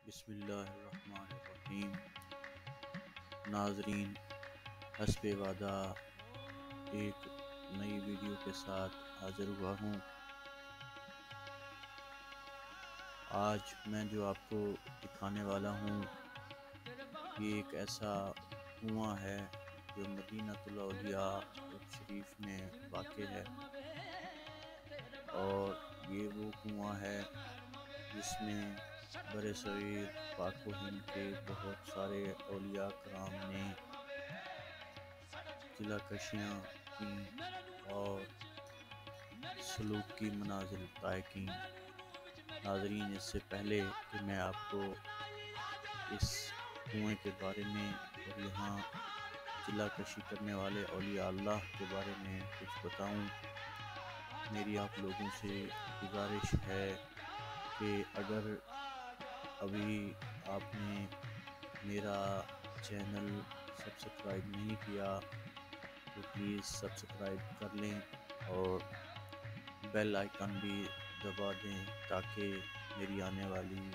بسم اللہ الرحمن الرحیم۔ ناظرین، حسب وعدہ ایک نئی ویڈیو کے ساتھ حاضر ہوا ہوں۔ آج میں جو آپ کو دکھانے والا ہوں یہ ایک ایسا کنواں ہے جو مدینۃ الاولیاء شریف میں واقع ہے، اور یہ وہ کنواں ہے جس میں برِ صغیر پاک و ہند کے بہت سارے اولیاء کرام نے قلعہ کشیاں کی اور سلوک کی منازل طے کی۔ ناظرین، اس سے پہلے کہ میں آپ کو اس کنویں کے بارے میں اور یہاں قلعہ کشی کرنے والے اولیاء اللہ کے بارے میں کچھ بتاؤں، میری آپ لوگوں سے گزارش ہے کہ اگر ابھی آپ نے میرا چینل سبسکرائب نہیں کیا تو پلیز سبسکرائب کر لیں اور بیل آئیکن بھی دبا دیں تاکہ میری آنے والی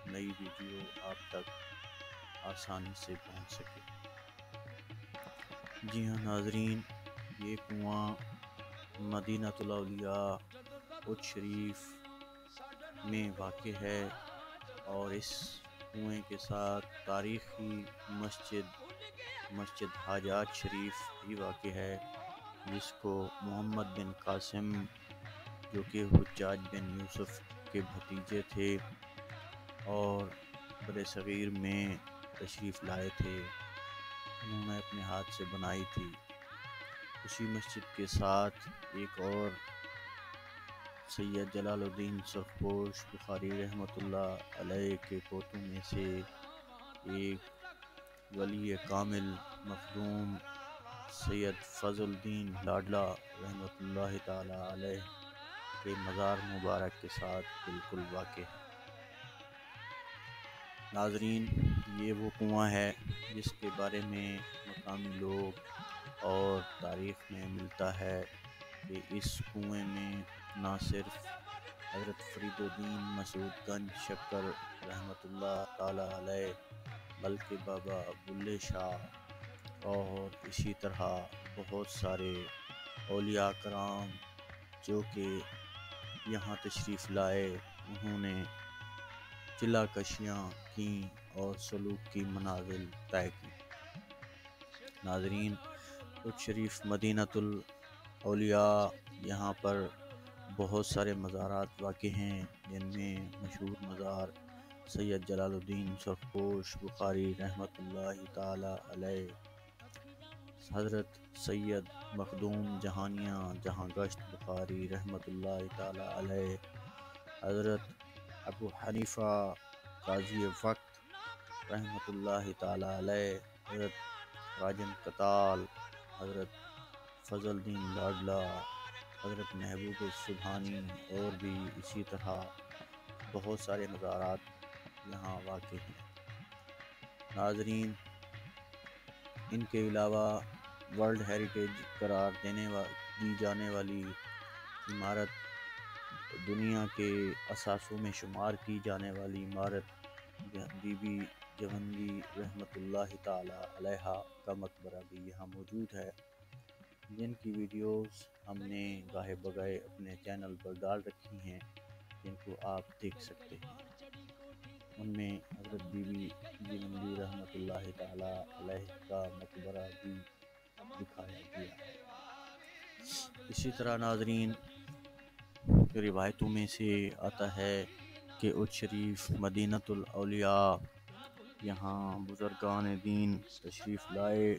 نئی ویڈیو آپ تک آسانی سے پہنچ سکے۔ جی ہاں ناظرین، یہ کنواں مدینۃ الاولیاء اچ شریف میں واقع ہے، اور اس کنویں کے ساتھ تاریخی مسجد حاجات شریف بھی واقع ہے، جس کو محمد بن قاسم جو کہ حجاج بن یوسف کے بھتیجے تھے اور برِ صغیر میں تشریف لائے تھے، انہوں نے اپنے ہاتھ سے بنائی تھی۔ اسی مسجد کے ساتھ ایک اور سید جلال الدین سرخپوش بخاری رحمۃ اللہ علیہ کے پوتوں میں سے ایک ولی کامل مخدوم سید فضل الدین لاڈلہ رحمۃ اللہ تعالی علیہ کے مزار مبارک کے ساتھ بالکل واقع ہے۔ ناظرین، یہ وہ کنواں ہے جس کے بارے میں مقامی لوگ اور تاریخ میں ملتا ہے کہ اس کنویں میں نہ صرف حضرت فرید الدین مسعود گنج شکر رحمۃ اللہ تعالی علیہ بلکہ بابا بلے شاہ اور اسی طرح بہت سارے اولیاء کرام جو کہ یہاں تشریف لائے، انہوں نے قلعہ کشیاں کیں اور سلوک کی منازل طے کی۔ ناظرین، اچ شریف مدینۃ الاولیاء یہاں پر بہت سارے مزارات واقع ہیں، جن میں مشہور مزار سید جلال الدین سرخپوش بخاری رحمۃ اللہ تعالی علیہ، حضرت سید مخدوم جہانیاں جہاں گشت بخاری رحمۃ اللہ تعالی علیہ، حضرت ابو حنیفہ قاضی وقت رحمۃ اللہ تعالی علیہ، حضرت راجن کتال، حضرت فضل الدین لاڈلہ، حضرت محبوب سبحانی، اور بھی اسی طرح بہت سارے مزارات یہاں واقع ہیں۔ ناظرین، ان کے علاوہ ورلڈ ہیریٹیج قرار دی جانے والی عمارت، دنیا کے اثاثوں میں شمار کی جانے والی عمارت بی بی جیوندی رحمۃ اللہ تعالی علیہ کا مقبرہ بھی یہاں موجود ہے، جن کی ویڈیوز ہم نے گاہے بگاہے اپنے چینل پر ڈال رکھی ہیں، جن کو آپ دیکھ سکتے ہیں۔ ان میں حضرت بی بی جیوندی رحمۃ اللہ تعالی علیہ کا مقبرہ بھی دکھایا گیا ہے۔ اسی طرح ناظرین، روایتوں میں سے آتا ہے کہ اچ شریف مدینۃ الاولیاء یہاں بزرگان دین تشریف لائے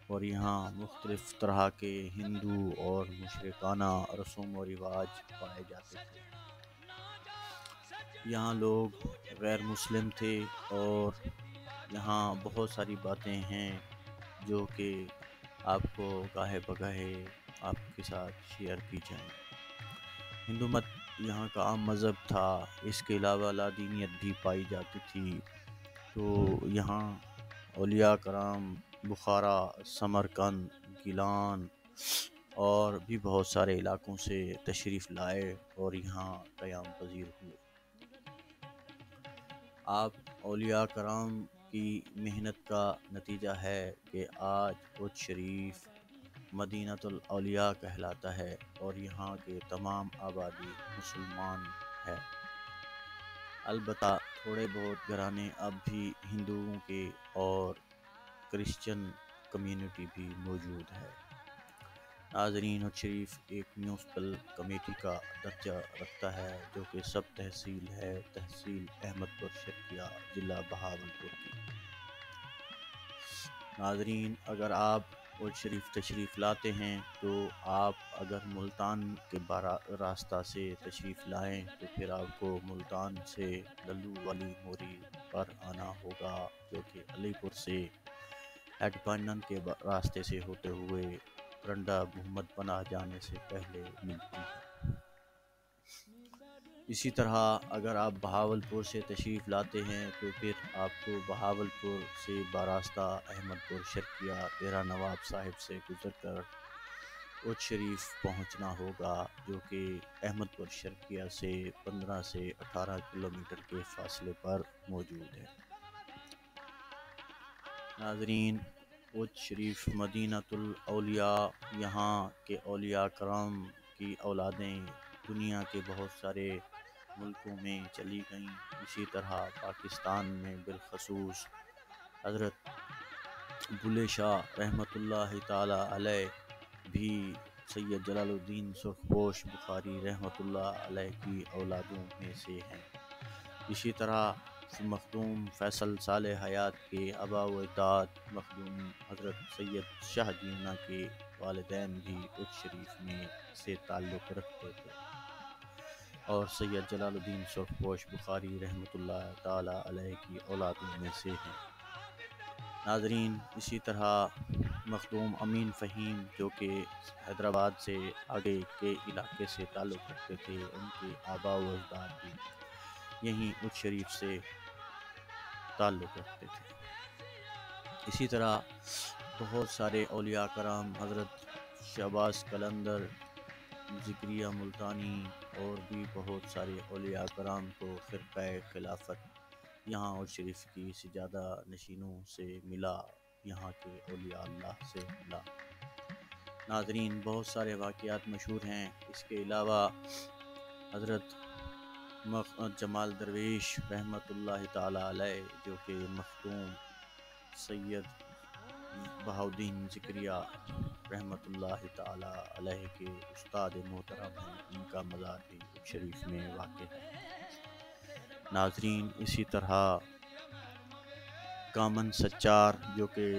اور یہاں مختلف طرح کے ہندو اور مشرکانہ رسوم و رواج پائے جاتے تھے۔ یہاں لوگ غیر مسلم تھے اور یہاں بہت ساری باتیں ہیں جو کہ آپ کو گاہے بگاہے آپ کے ساتھ شیئر کی جائیں۔ ہندو مت یہاں کا عام مذہب تھا، اس کے علاوہ لادینیت بھی پائی جاتی تھی، تو یہاں اولیاء کرام بخارا، سمرقند، گیلان اور بھی بہت سارے علاقوں سے تشریف لائے اور یہاں قیام پذیر ہوئے۔ آپ اولیاء کرام کی محنت کا نتیجہ ہے کہ آج اودھ شریف مدینۃ الاولیاء کہلاتا ہے اور یہاں کے تمام آبادی مسلمان ہے۔ البتہ تھوڑے بہت گھرانے اب بھی ہندوؤں کے اور کرسچن کمیونٹی بھی موجود ہے۔ ناظرین، اودھ شریف ایک میونسپل کمیٹی کا درجہ رکھتا ہے جو کہ سب تحصیل ہے، تحصیل احمد پور شرقیہ، ضلع بہاولپور کی۔ ناظرین، اگر آپ اودھ شریف تشریف لاتے ہیں تو آپ اگر ملتان کے راستہ سے تشریف لائیں تو پھر آپ کو ملتان سے للو والی موری پر آنا ہوگا جو کہ علی پور سے ہیڈ پائنن کے راستے سے ہوتے ہوئے رنڈا محمد پناہ جانے سے پہلے ملتی ہے۔ اسی طرح اگر آپ بہاولپور سے تشریف لاتے ہیں تو پھر آپ کو بہاولپور سے باراستہ احمد پور شرقیہ ڈیرہ نواب صاحب سے گزر کر اودھ شریف پہنچنا ہوگا جو کہ احمد پور شرقیہ سے 15 سے 18 کلومیٹر کے فاصلے پر موجود ہے۔ ناظرین، اودھ شریف مدینۃ الاولیاء یہاں کے اولیاء کرام کی اولادیں دنیا کے بہت سارے ملکوں میں چلی گئیں۔ اسی طرح پاکستان میں بالخصوص حضرت بلے شاہ رحمۃ اللہ تعالی علیہ بھی سید جلال الدین سرخپوش بخاری رحمۃ اللہ علیہ کی اولادوں میں سے ہیں۔ اسی طرح مخدوم فیصل صالح حیات کے آباء و اجداد مخدوم حضرت سید شاہ جینا کے والدین بھی اودھ شریف میں سے تعلق رکھتے تھے اور سید جلال الدین سرخپوش بخاری رحمۃ اللہ تعالی علیہ کی اولادوں میں سے ہیں۔ ناظرین، اسی طرح مخدوم امین فہیم جو کہ حیدرآباد سے آگے کے علاقے سے تعلق رکھتے تھے، ان کے آباء و اجداد بھی یہیں اودھ شریف سے تعلق رکھتے تھے۔ اسی طرح بہت سارے اولیاء کرام حضرت شہباز قلندر، ذکریہ ملتانی اور بھی بہت سارے اولیاء کرام کو خرقہ خلافت یہاں اودھ شریف کی سجادہ نشینوں سے ملا، یہاں کے اولیاء اللہ سے ملا۔ ناظرین، بہت سارے واقعات مشہور ہیں۔ اس کے علاوہ حضرت جمال درویش رحمۃ اللہ تعالی علیہ جو کہ مخدوم سید بہاؤالدین ذکریہ رحمۃ اللہ تعالی علیہ کے استاد محترم ہیں، ان کا مزار بھی اودھ شریف میں واقع ہے۔ ناظرین، اسی طرح کامن سچار جو کہ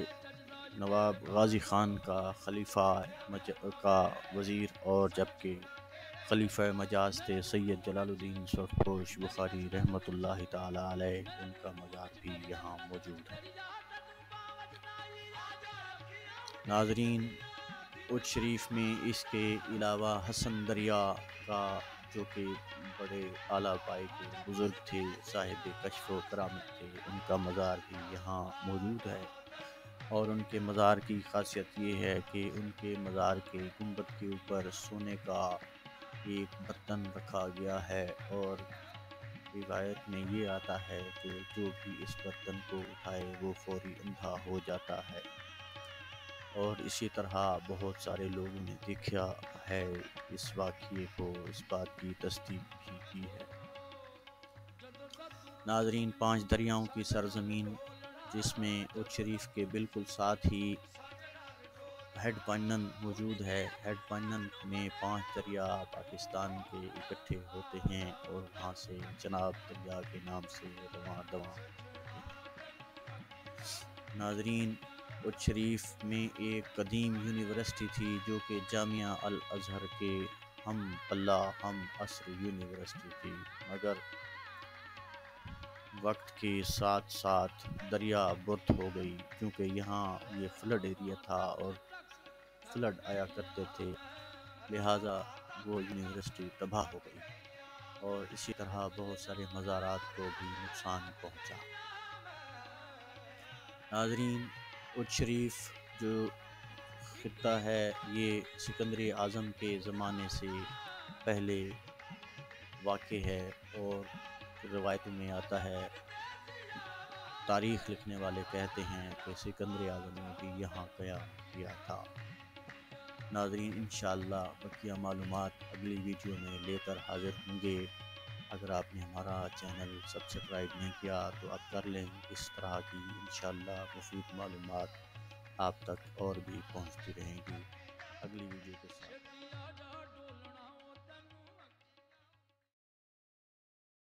نواب غازی خان کا خلیفہ کا وزیر اور جبکہ خلیفہ مجاز تھے سید جلال الدین سرخپوش بخاری رحمۃ اللہ تعالی علیہ، ان کا مزار بھی یہاں موجود ہے۔ ناظرین، اودھ شریف میں اس کے علاوہ حسن دریا کا جو کہ بڑے اعلیٰ پائے کے بزرگ تھے، صاحب کشف و کرامت تھے، ان کا مزار بھی یہاں موجود ہے۔ اور ان کے مزار کی خاصیت یہ ہے کہ ان کے مزار کے گنبد کے اوپر سونے کا ایک برتن رکھا گیا ہے اور روایت میں یہ آتا ہے کہ جو بھی اس برتن کو اٹھائے وہ فوری اندھا ہو جاتا ہے، اور اسی طرح بہت سارے لوگوں نے دیکھا ہے اس واقعے کو، اس بات کی تصدیق بھی کی ہے۔ ناظرین، 5 دریاؤں کی سرزمین جس میں اودھ شریف کے بالکل ساتھ ہی ہیڈ پائنن موجود ہے۔ ہیڈ پائنن میں 5 دریا پاکستان کے اکٹھے ہوتے ہیں اور وہاں سے چناب دریا کے نام سے رواں دواں ہوتے ہیں۔ ناظرین، اودھ شریف میں ایک قدیم یونیورسٹی تھی جو کہ جامعہ الازہر کے ہم پلہ ہم عصر یونیورسٹی تھی، مگر وقت کے ساتھ ساتھ دریا برد ہو گئی کیونکہ یہاں یہ فلڈ ایریا تھا اور فلڈ آیا کرتے تھے، لہٰذا وہ یونیورسٹی تباہ ہو گئی اور اسی طرح بہت سارے مزارات کو بھی نقصان پہنچا۔ ناظرین، اودھ شریف جو خطہ ہے یہ سکندر اعظم کے زمانے سے پہلے واقع ہے اور روایتوں میں آتا ہے تاریخ لکھنے والے کہتے ہیں کہ سکندر اعظم نے بھی یہاں قیام کیا تھا۔ ناظرین انشاءاللہ بقیہ معلومات اگلی ویڈیو میں لے کر حاضر ہوں گے۔ اگر آپ نے ہمارا چینل سبسکرائب نہیں کیا تو آپ کر لیں، اس طرح کی انشاءاللہ مفید معلومات آپ تک اور بھی پہنچتی رہیں گی اگلی ویڈیو کے ساتھ۔